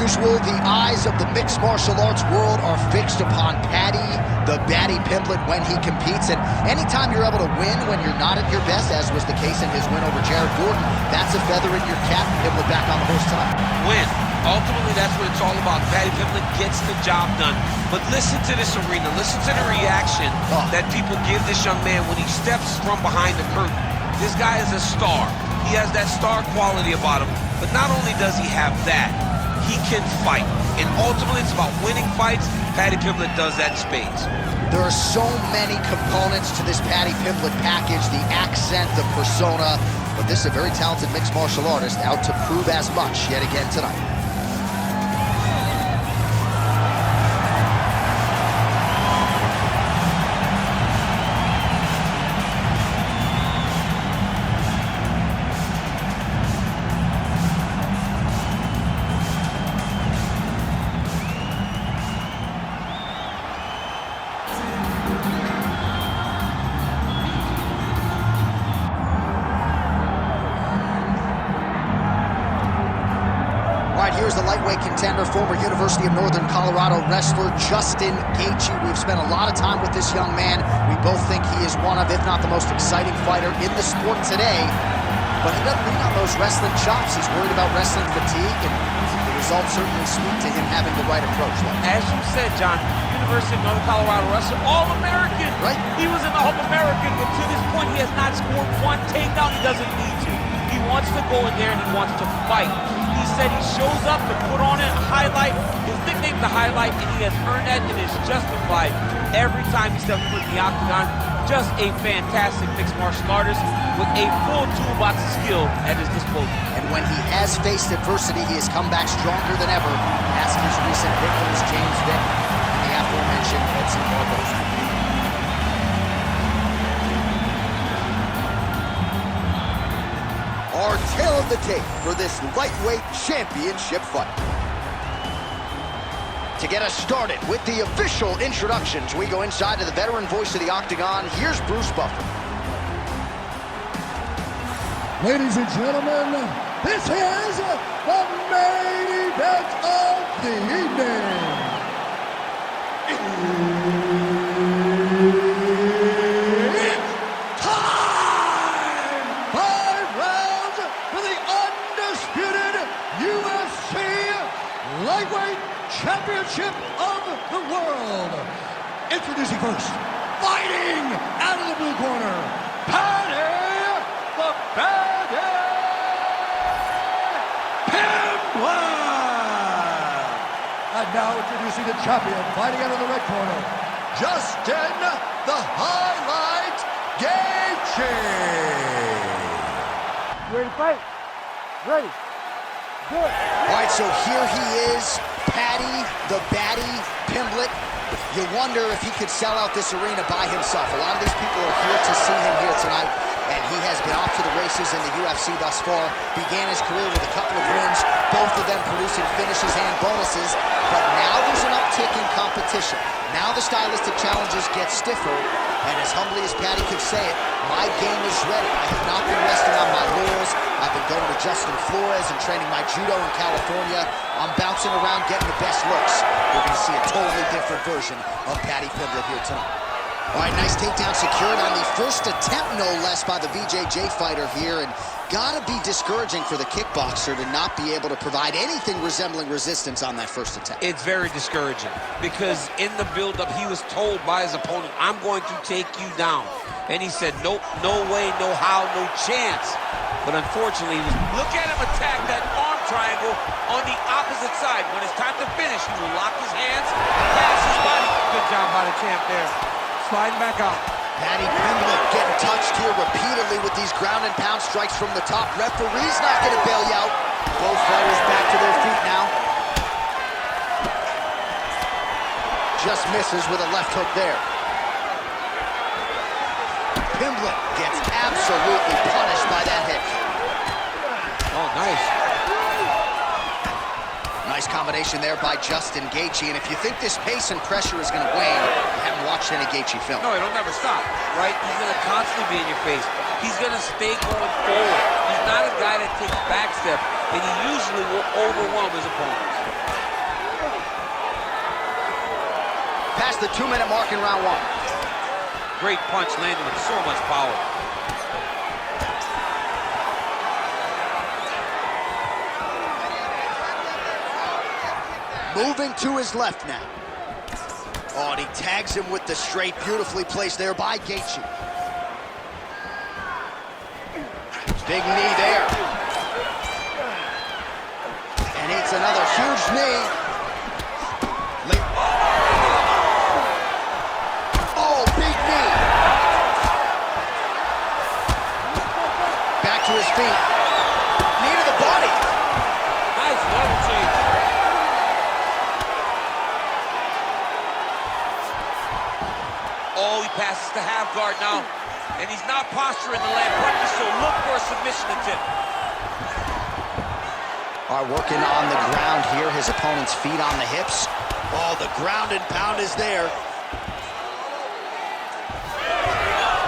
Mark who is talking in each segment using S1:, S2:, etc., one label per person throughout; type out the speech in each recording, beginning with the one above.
S1: usual, the eyes of the mixed martial arts world are fixed upon Paddy, the Baddy Pimblett, when he competes. And anytime you're able to win when you're not at your best, as was the case in his win over Jared Gordon, that's a feather in your cap. Pimblett back on the horse tonight.
S2: Win. Ultimately, that's what it's all about. Paddy Pimblett gets the job done. But listen to this arena. Listen to the reaction that people give this young man when he steps from behind the curtain. This guy is a star. He has that star quality about him. But not only does he have that, he can fight. And ultimately, it's about winning fights. Paddy Pimblett does that in spades.
S1: There are so many components to this Paddy Pimblett package, the accent, the persona, but this is a very talented mixed martial artist out to prove as much yet again tonight. Here's the lightweight contender, former University of Northern Colorado wrestler Justin Gaethje. We've spent a lot of time with this young man. We both think he is one of, if not the most exciting fighter in the sport today. But he doesn't lean on those wrestling chops. He's worried about wrestling fatigue, and the results certainly speak to him having the right approach.
S2: As you said, John, University of Northern Colorado wrestler, All-American.
S1: Right.
S2: He was an All-American, but to this point, he has not scored one takedown. He doesn't need to. He wants to go in there and he wants to fight. He said he shows up to put on a highlight. His nickname's the highlight, and he has earned that and is justified every time he steps foot in the octagon. Just a fantastic mixed martial artist with a full toolbox of skill at his disposal.
S1: And when he has faced adversity, he has come back stronger than ever. Ask his recent victims, James Vick and the aforementioned Edson Barboza. Our tale of the tape for this lightweight championship fight. To get us started with the official introductions, we go inside to the veteran voice of the octagon. Here's Bruce Buffer.
S3: Ladies and gentlemen, this is the main event of the evening. It's time! 5 rounds for the undisputed UFC lightweight championship of the world. Introducing first, fighting out of the blue corner, Paddy the Baddy Pimblett. And now introducing the champion, fighting out of the red corner, Justin the Highlight Gaethje.
S4: Ready to fight? Ready. Good.
S1: All right, so here he is, Paddy the Baddy Pimblett. You wonder if he could sell out this arena by himself. A lot of these people are here to see him here tonight, and he has been off to the races in the UFC thus far. Began his career with a couple of wins, both of them producing finishes and bonuses. But now there's an uptick in competition. Now the stylistic challenges get stiffer, and as humbly as Paddy could say it, my game is ready. I have not been resting on my laurels. I've been going to Justin Flores and training my judo in California. I'm bouncing around getting the best looks. We're going to see a totally different version of Paddy Pimblett here tonight. All right, nice takedown secured on the first attempt, no less, by the BJJ fighter here. And gotta be discouraging for the kickboxer to not be able to provide anything resembling resistance on that first attempt.
S2: It's very discouraging because in the build-up, he was told by his opponent, I'm going to take you down. And he said, nope, no way, no how, no chance. But unfortunately, look at him attack that arm triangle on the opposite side. When it's time to finish, he will lock his hands, pass his body. Good job by the champ there. Sliding back out.
S1: Paddy Pimblett getting touched here repeatedly with these ground and pound strikes from the top. Referee's not going to bail you out. Both fighters back to their feet now. Just misses with a left hook there. Pimblett gets absolutely punished by that hit.
S2: Oh, nice.
S1: Nice combination there by Justin Gaethje. And if you think this pace and pressure is going to wane, you haven't watched any Gaethje film.
S2: No, it'll never stop, right? He's going to constantly be in your face. He's going to stay going forward. He's not a guy that takes back steps, and he usually will overwhelm his opponents.
S1: past the 2-minute mark in round 1.
S2: Great punch landed with so much power.
S1: Moving to his left now. Oh, and he tags him with the straight, beautifully placed there by Gaethje. Big knee there. And it's another huge knee. Oh, big knee. Back to his feet. Knee to the body.
S2: Nice level change. Oh, he passes to half guard now. And he's not posturing the land punches, so look for a submission attempt.
S1: All right, working on the ground here. His opponent's feet on the hips. Oh, the ground and pound is there.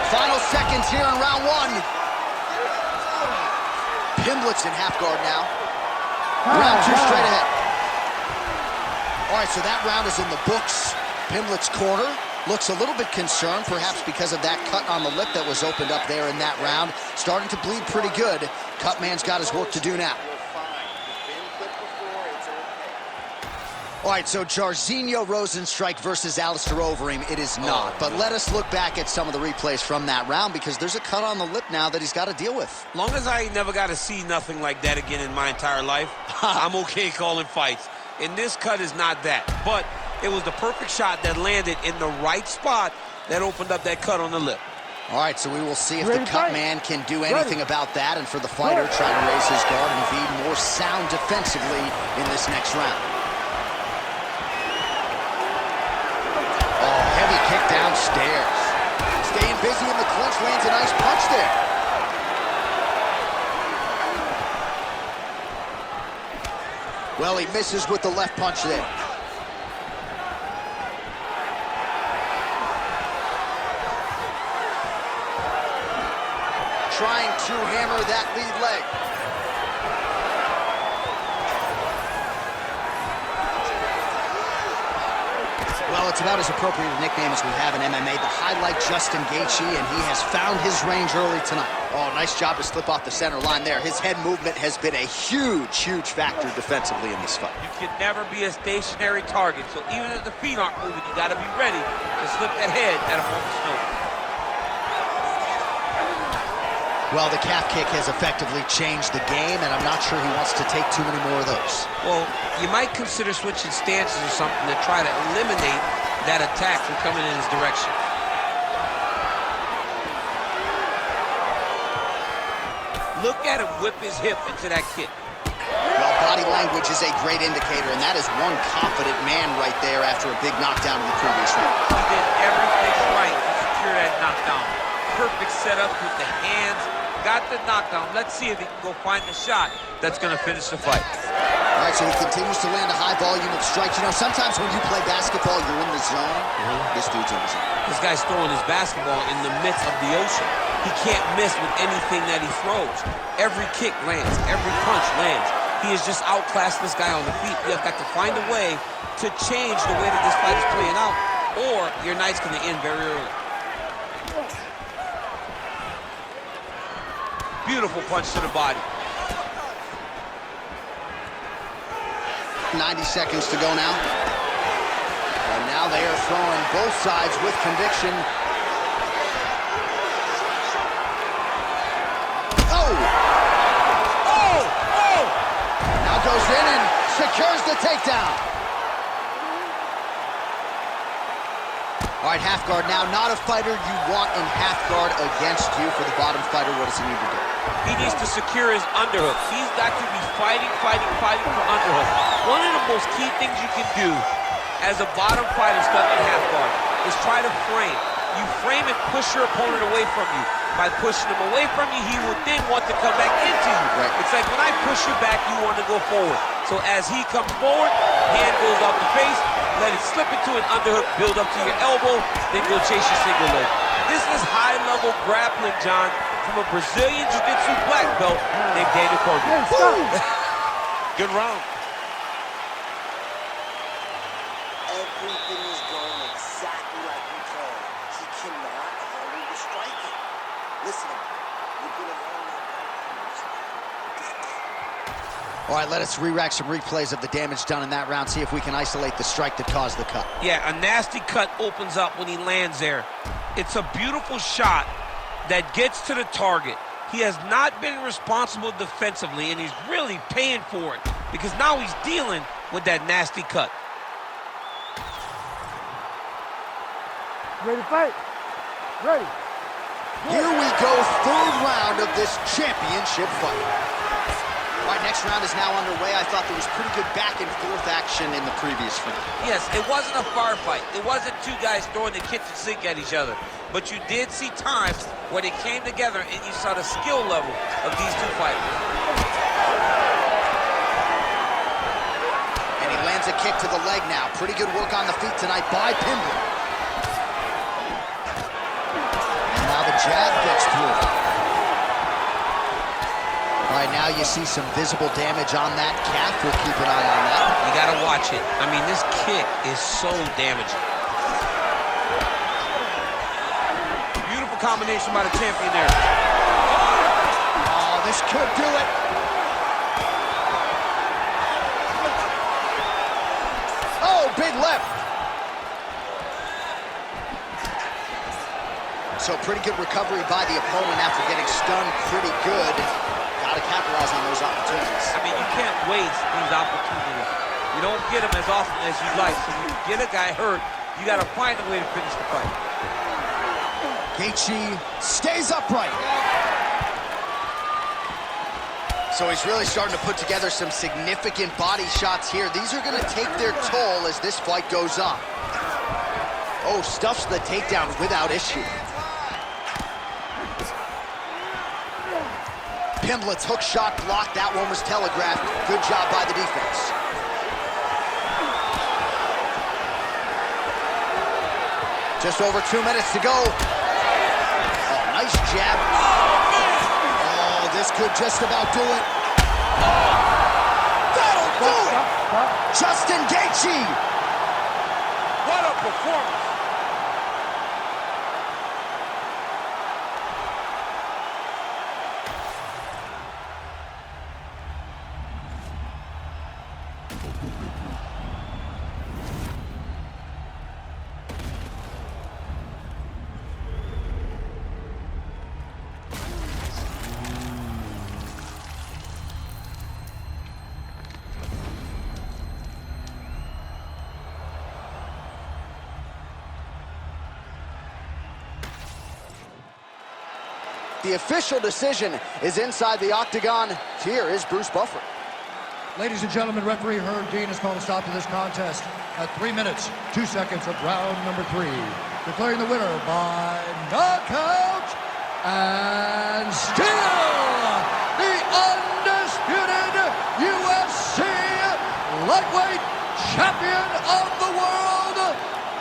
S1: Final seconds here in round 1. Pimblett's in half guard now. Round 2 straight ahead. All right, so that round is in the books. Pimblett's corner looks a little bit concerned, perhaps because of that cut on the lip that was opened up there in that round. Starting to bleed pretty good. Cutman's got his work to do now. All right, so Jairzinho Rozenstruik versus Alistair Overeem, it is not. But let us look back at some of the replays from that round, because there's a cut on the lip now that he's got to deal with.
S2: Long as I never got to see nothing like that again in my entire life, I'm okay calling fights. And this cut is not that. But it was the perfect shot that landed in the right spot that opened up that cut on the lip.
S1: All right, so we will see if the cut man can do anything about that, and for the fighter, try to raise his guard and be more sound defensively in this next round. Oh, heavy kick downstairs. Staying busy in the clinch, lands a nice punch there. Well, he misses with the left punch there. Trying to hammer that lead leg. Well, it's about as appropriate a nickname as we have in MMA. The highlight Justin Gaethje, and he has found his range early tonight. Oh, nice job to slip off the center line there. His head movement has been a huge, huge factor defensively in this fight.
S2: You can never be a stationary target, so even if the feet aren't moving, you got to be ready to slip that head at a moment's notice.
S1: Well, the calf kick has effectively changed the game, and I'm not sure he wants to take too many more of those.
S2: Well, you might consider switching stances or something to try to eliminate that attack from coming in his direction. Look at him whip his hip into that kick.
S1: Well, body language is a great indicator, and that is one confident man right there after a big knockdown in the previous round.
S2: He did everything right to secure that knockdown. Perfect setup with the hands. Got the knockdown. Let's see if he can go find the shot that's going to finish the fight.
S1: All right, so he continues to land a high volume of strikes. You know, sometimes when you play basketball, you're in the zone. This dude's in the zone.
S2: This guy's throwing his basketball in the midst of the ocean. He can't miss with anything that he throws. Every kick lands. Every punch lands. He has just outclassed this guy on the feet. You have got to find a way to change the way that this fight is playing out, or your night's going to end very early. Beautiful punch to the body.
S1: 90 seconds to go now. And now they are throwing both sides with conviction. Oh! Oh! Oh! Now goes in and secures the takedown. All right, half guard now. Not a fighter you want in half guard against you. For the bottom fighter, what does he need to do?
S2: He needs to secure his underhook. He's got to be fighting for underhook. One of the most key things you can do as a bottom fighter stuck in half guard is try to frame. You frame and push your opponent away from you. By pushing him away from you, he will then want to come back into you.
S1: Right.
S2: It's like when I push you back, you want to go forward. So as he comes forward, hand goes off the face, let it slip into an underhook, build up to your elbow, then go chase your single leg. This is high-level grappling, John, from a Brazilian Jiu-Jitsu black belt named Daniel Cormier. Good round.
S5: Everything is going cannot handle the striking. Listen, you're going to learn that.
S1: All right, let us re-rack some replays of the damage done in that round, see if we can isolate the strike that caused the cut.
S2: Yeah, a nasty cut opens up when he lands there. It's a beautiful shot that gets to the target. He has not been responsible defensively, and he's really paying for it because now he's dealing with that nasty cut.
S4: Ready to fight? Ready.
S1: Here we go, third round of this championship fight. All right, next round is now underway. I thought there was pretty good back and forth action in the previous round.
S2: Yes, it wasn't a fire fight. It wasn't two guys throwing the kitchen sink at each other. But you did see times where they came together and you saw the skill level of these two fighters.
S1: And he lands a kick to the leg now. Pretty good work on the feet tonight by Pimblett. And now the jab gets through. All right, now you see some visible damage on that calf. We'll keep an eye on that.
S2: You got to watch it. I mean, this kick is so damaging. Beautiful combination by the champion there.
S1: Oh, this could do it. Oh, big left. So pretty good recovery by the opponent after getting stunned pretty good. Got to capitalize on those opportunities.
S2: I mean, you can't waste these opportunities. You don't get them as often as you like. So when you get a guy hurt, you got to find a way to finish the fight.
S1: Gaethje stays upright. So he's really starting to put together some significant body shots here. These are going to take their toll as this fight goes on. Oh, stuffs the takedown without issue. Pimblett's hook shot blocked. That one was telegraphed. Good job by the defense. Just over 2 minutes to go. Oh, nice jab. Oh, this could just about do it. That'll do it! Justin Gaethje!
S2: What a performance!
S1: The official decision is inside the octagon. Here is Bruce Buffer.
S3: Ladies and gentlemen, referee Herb Dean has called a stop to this contest at 3 minutes, 2 seconds of round number 3. Declaring the winner by knockout and still the undisputed UFC lightweight champion of the world,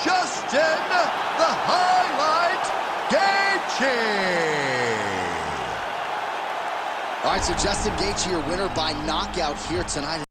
S3: Justin the Highlight Gaethje.
S1: All right, so Justin Gaethje, your winner by knockout here tonight.